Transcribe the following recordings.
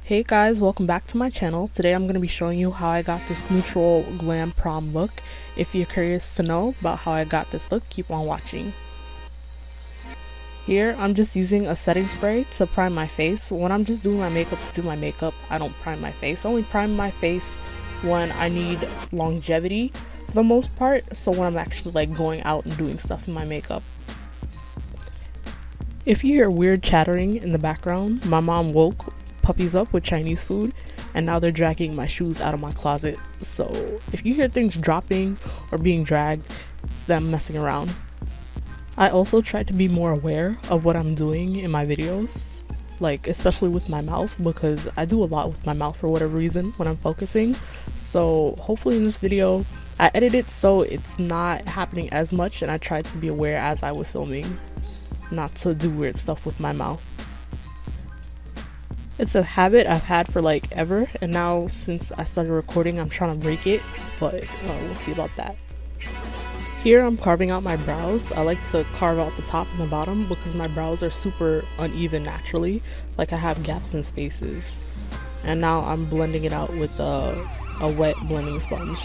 Hey guys, welcome back to my channel. Today I'm going to be showing you how I got this neutral glam prom look. If you're curious to know about how I got this look, keep on watching. Here I'm just using a setting spray to prime my face. When I'm just doing my makeup to do my makeup, I don't prime my face. I only prime my face when I need longevity for the most part, so when I'm actually like going out and doing stuff in my makeup. If you hear weird chattering in the background, my mom woke puppies up with Chinese food and now they're dragging my shoes out of my closet. So if you hear things dropping or being dragged, it's them messing around. I also try to be more aware of what I'm doing in my videos, like especially with my mouth, because I do a lot with my mouth for whatever reason when I'm focusing. So hopefully in this video I edit it so it's not happening as much, and I tried to be aware as I was filming not to do weird stuff with my mouth. It's a habit I've had for like ever, and now since I started recording I'm trying to break it, but we'll see about that. Here I'm carving out my brows. I like to carve out the top and the bottom because my brows are super uneven naturally, like I have gaps and spaces. And now I'm blending it out with a wet blending sponge.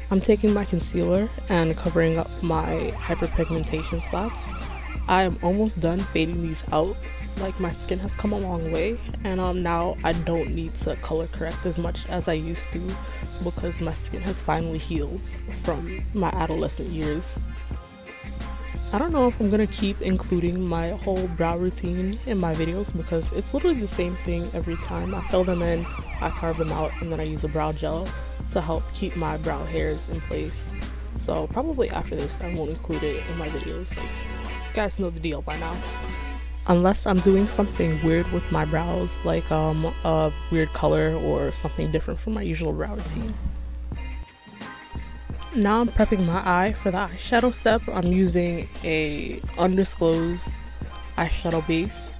I'm taking my concealer and covering up my hyperpigmentation spots. I am almost done fading these out. Like, my skin has come a long way, and now I don't need to color correct as much as I used to because my skin has finally healed from my adolescent years. I don't know if I'm gonna keep including my whole brow routine in my videos because it's literally the same thing every time. I fill them in, I carve them out, and then I use a brow gel to help keep my brow hairs in place. So probably after this I won't include it in my videos. Like, you guys know the deal by now. Unless I'm doing something weird with my brows, like a weird color or something different from my usual brow routine. Now I'm prepping my eye for the eyeshadow step. I'm using a undisclosed eyeshadow base,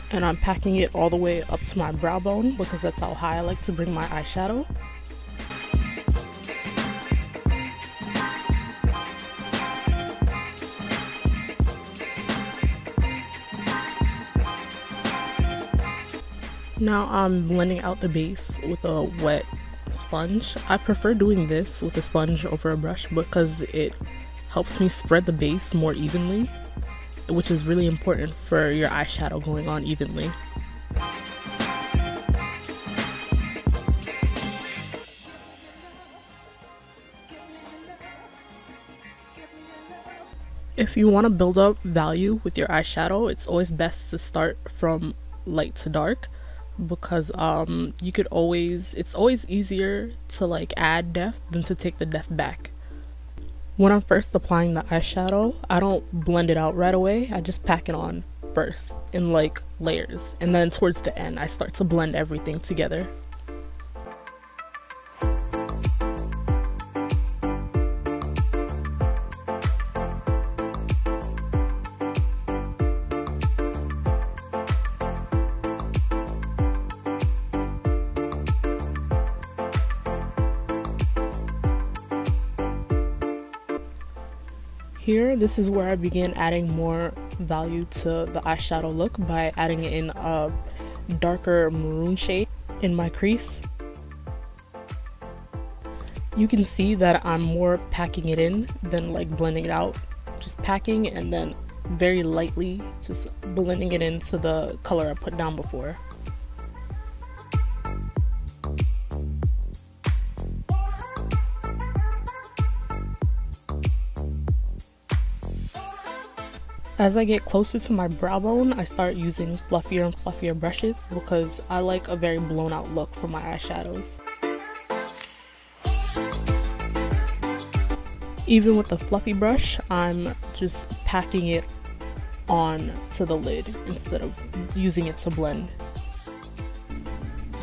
and I'm packing it all the way up to my brow bone because that's how high I like to bring my eyeshadow. Now I'm blending out the base with a wet sponge. I prefer doing this with a sponge over a brush because it helps me spread the base more evenly, which is really important for your eyeshadow going on evenly. If you want to build up value with your eyeshadow, it's always best to start from light to dark, because it's always easier to like add depth than to take the depth back. When I'm first applying the eyeshadow, I don't blend it out right away. I just pack it on first in like layers, and then towards the end I start to blend everything together. Here, this is where I began adding more value to the eyeshadow look by adding in a darker maroon shade in my crease. You can see that I'm more packing it in than like blending it out. Just packing and then very lightly just blending it into the color I put down before. As I get closer to my brow bone, I start using fluffier and fluffier brushes because I like a very blown out look for my eyeshadows. Even with the fluffy brush, I'm just packing it on to the lid instead of using it to blend.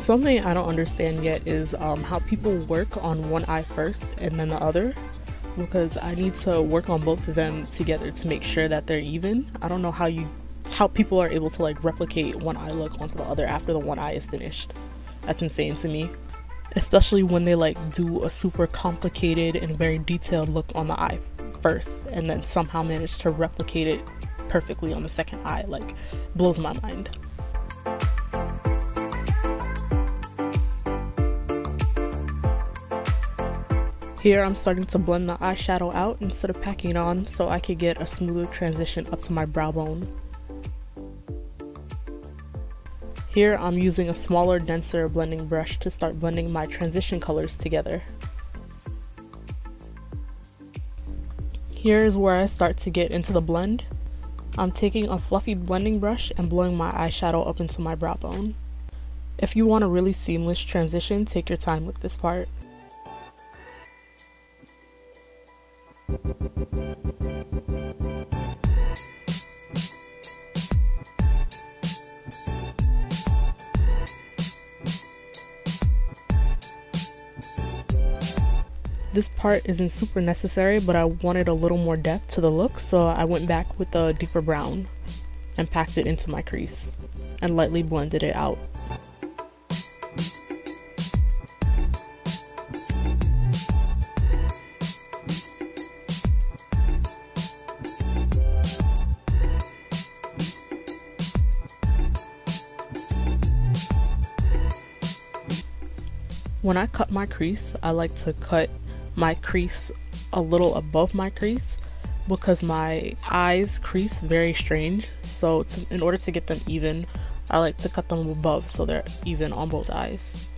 Something I don't understand yet is how people work on one eye first and then the other, because I need to work on both of them together to make sure that they're even. I don't know how people are able to like replicate one eye look onto the other after the one eye is finished. That's insane to me. especially when they like do a super complicated and very detailed look on the eye first and then somehow managed to replicate it perfectly on the second eye. Like, blows my mind. Here I'm starting to blend the eyeshadow out instead of packing it on so I could get a smoother transition up to my brow bone. Here I'm using a smaller, denser blending brush to start blending my transition colors together. Here's where I start to get into the blend. I'm taking a fluffy blending brush and blowing my eyeshadow up into my brow bone. If you want a really seamless transition, take your time with this part. This part isn't super necessary, but I wanted a little more depth to the look, so I went back with a deeper brown and packed it into my crease and lightly blended it out. When I cut my crease, I like to cut my crease a little above my crease because my eyes crease very strange, so in order to get them even, I like to cut them above so they're even on both eyes.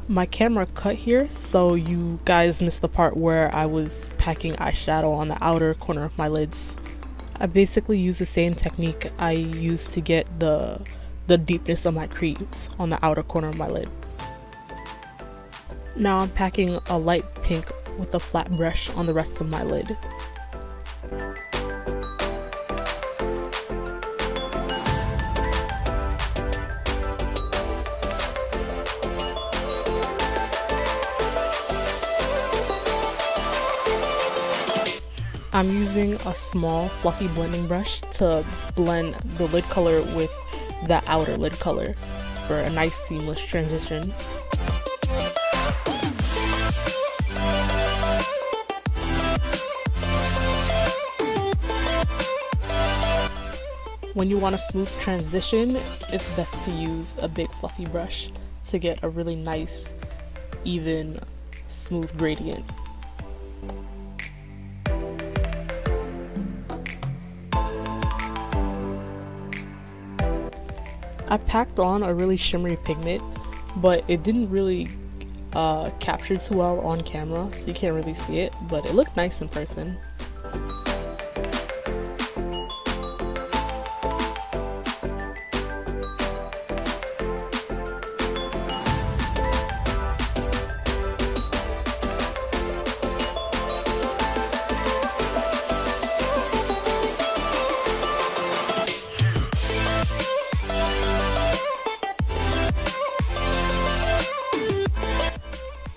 My camera cut here, so you guys missed the part where I was packing eyeshadow on the outer corner of my lids. I basically use the same technique I used to get the deepness of my crease on the outer corner of my lid. Now I'm packing a light pink with a flat brush on the rest of my lid. I'm using a small fluffy blending brush to blend the lid color with the outer lid color for a nice seamless transition. When you want a smooth transition, it's best to use a big fluffy brush to get a really nice, even, smooth gradient. I packed on a really shimmery pigment, but it didn't really capture too well on camera, so you can't really see it, but it looked nice in person.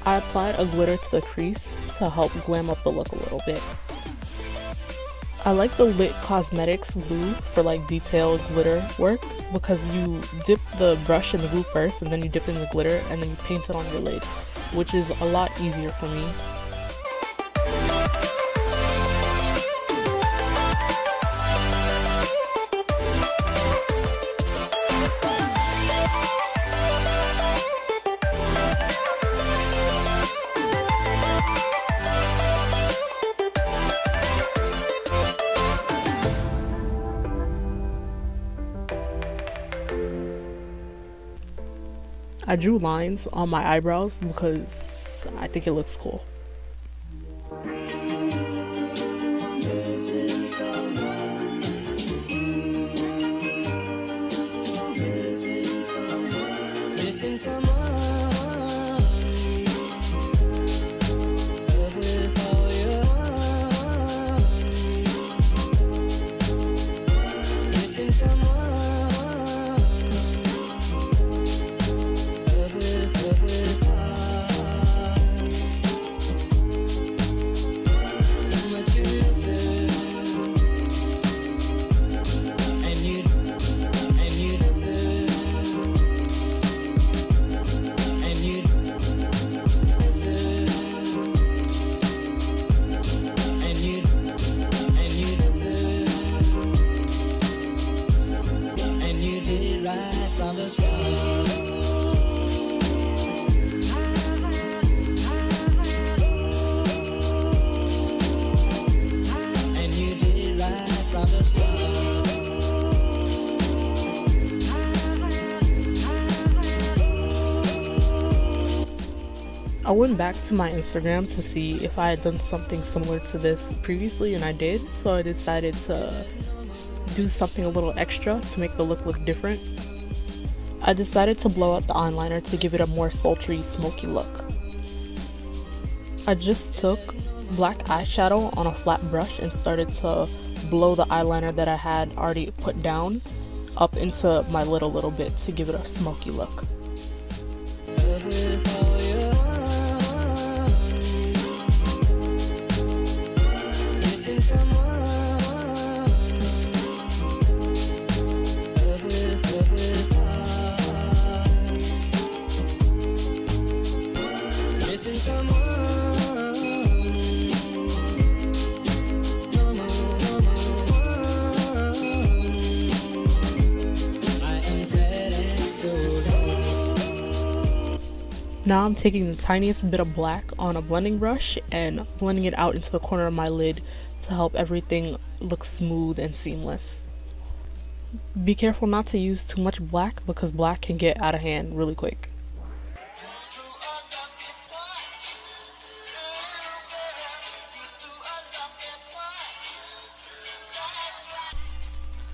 I applied a glitter to the crease to help glam up the look a little bit. I like the Lit Cosmetics glue for like detailed glitter work because you dip the brush in the glue first and then you dip in the glitter and then you paint it on your lid, which is a lot easier for me. I drew lines on my eyebrows because I think it looks cool. Missing someone. With all your heart. Missing someone. With heart. How much you miss her. And you deserve. And you deserve. And you deserve. And you did it right from the start. And you did it right from the start. I went back to my Instagram to see if I had done something similar to this previously, and I did, so I decided to do something a little extra to make the look different. I decided to blow out the eyeliner to give it a more sultry, smoky look. I just took black eyeshadow on a flat brush and started to blow the eyeliner that I had already put down up into my lid a little bit to give it a smoky look. With all your heart. Missing someone. With heart. Missing someone. No more. I am sad and so low. Now I'm taking the tiniest bit of black on a blending brush and blending it out into the corner of my lid to help everything look smooth and seamless. Be careful not to use too much black because black can get out of hand really quick.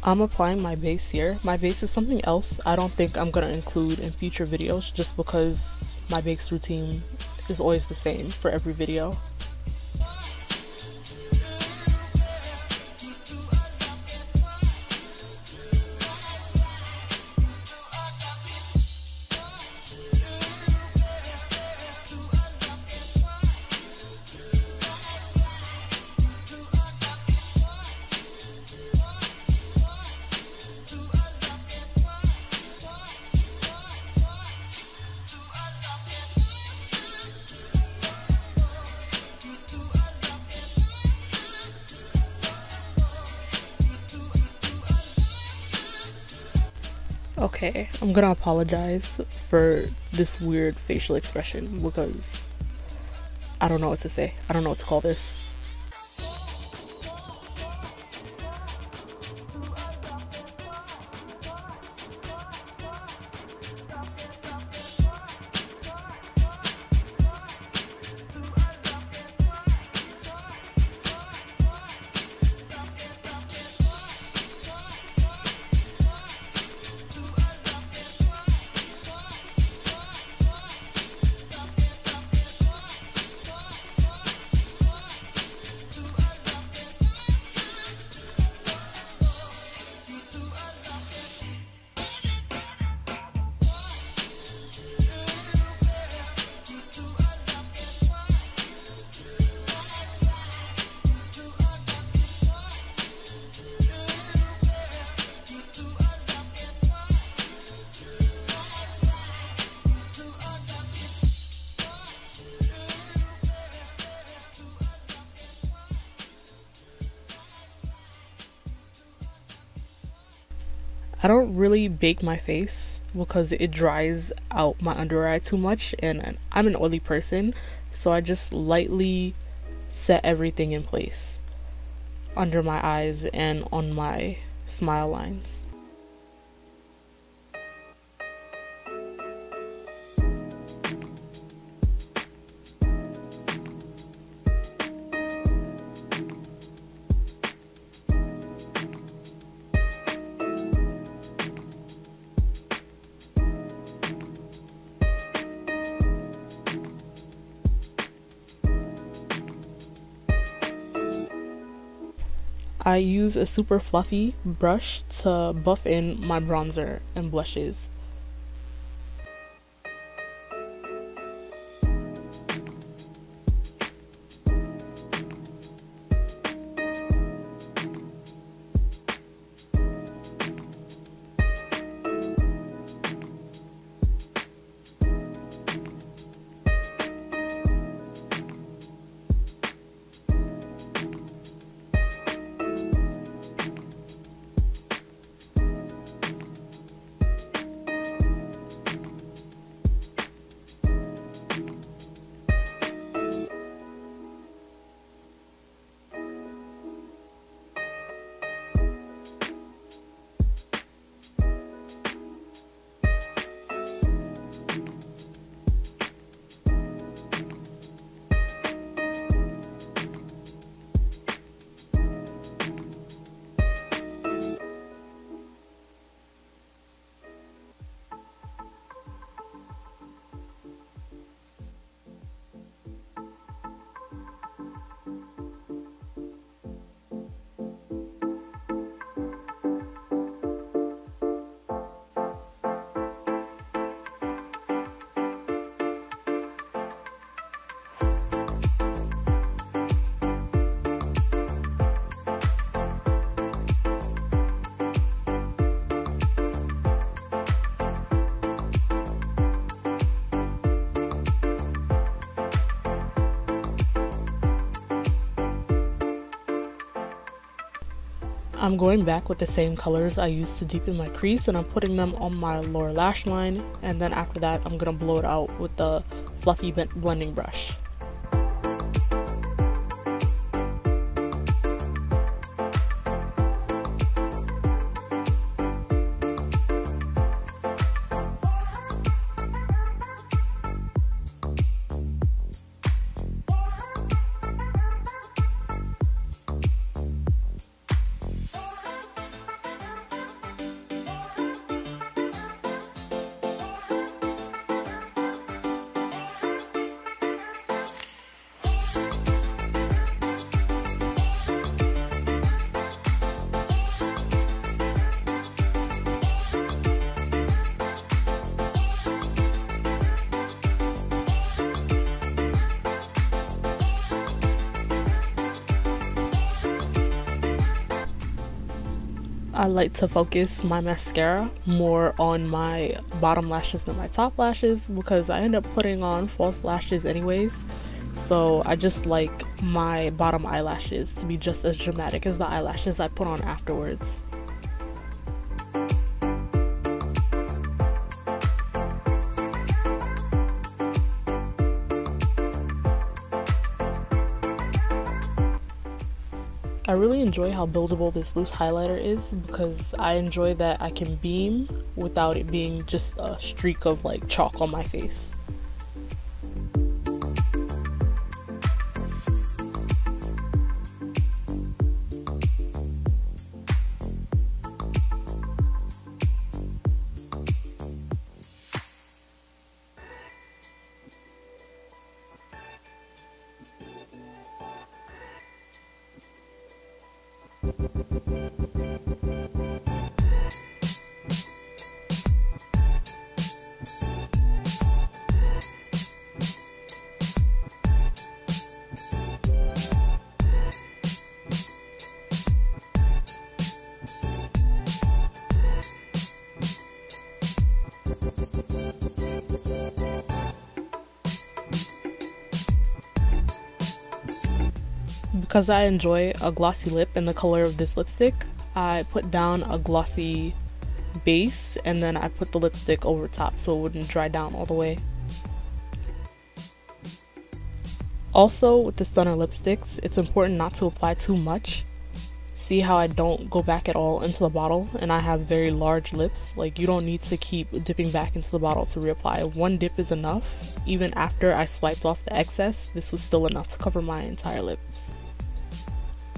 I'm applying my base here. My base is something else I don't think I'm going to include in future videos just because my base routine is always the same for every video. Okay, I'm gonna apologize for this weird facial expression because I don't know what to say. I don't know what to call this. I don't really bake my face because it dries out my under eye too much, and I'm an oily person, so I just lightly set everything in place under my eyes and on my smile lines. I use a super fluffy brush to buff in my bronzer and blushes. I'm going back with the same colors I used to deepen my crease, and I'm putting them on my lower lash line, and then after that I'm gonna blow it out with the fluffy blending brush. I like to focus my mascara more on my bottom lashes than my top lashes because I end up putting on false lashes anyways. So I just like my bottom eyelashes to be just as dramatic as the eyelashes I put on afterwards. I really enjoy how buildable this loose highlighter is because I enjoy that I can beam without it being just a streak of like chalk on my face. Because I enjoy a glossy lip in the color of this lipstick, I put down a glossy base and then I put the lipstick over top so it wouldn't dry down all the way. Also, with the stunner lipsticks, it's important not to apply too much. See how I don't go back at all into the bottle, and I have very large lips. Like, you don't need to keep dipping back into the bottle to reapply. One dip is enough. Even after I swiped off the excess, this was still enough to cover my entire lips.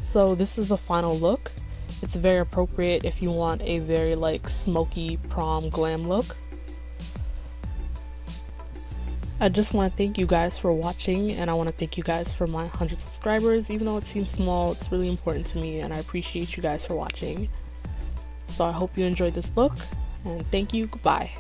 So this is the final look. It's very appropriate if you want a very like smoky prom glam look. I just want to thank you guys for watching, and I want to thank you guys for my 100 subscribers. Even though it seems small, it's really important to me, and I appreciate you guys for watching. So I hope you enjoyed this look, and thank you. Goodbye.